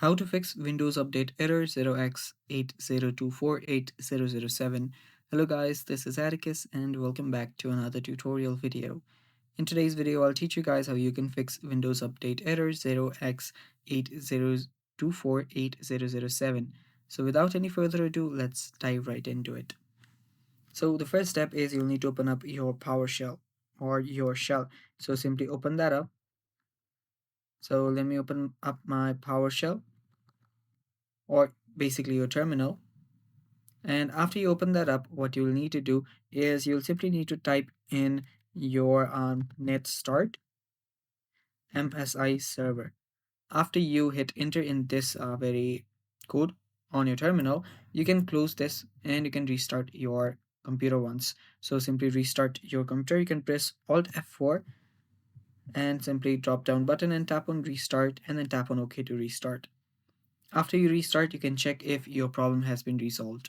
How to fix Windows Update error 0x80248007. Hello guys, this is Atticus and welcome back to another tutorial video. In today's video, I'll teach you guys how you can fix Windows Update error 0x80248007. So without any further ado, let's dive right into it. So the first step is you'll need to open up your PowerShell or your shell. So simply open that up. So let me open up my PowerShell or basically your terminal. And after you open that up, what you'll need to do is you'll simply need to type in your net start MSI server. After you hit enter in this very code on your terminal, you can close this and you can restart your computer once. So simply restart your computer. You can press Alt F4 and simply drop down button and tap on restart and then tap on OK to restart. After you restart, you can check if your problem has been resolved.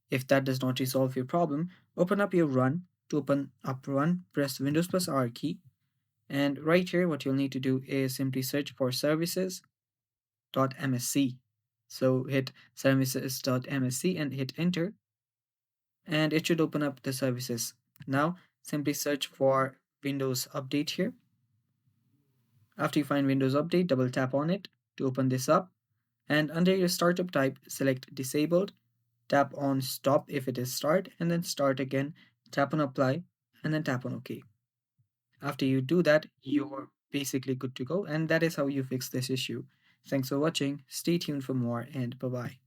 If that does not resolve your problem, open up your run. To open up run, press Windows plus R key. And right here, what you'll need to do is simply search for services.msc. So hit services.msc and hit enter. And it should open up the services. Now, simply search for Windows Update here. After you find Windows Update, double tap on it to open this up. And under your startup type, select disabled. Tap on stop if it is start and then start again, tap on apply and then tap on OK. After you do that, you're basically good to go, and that is how you fix this issue. Thanks for watching, stay tuned for more, and bye bye.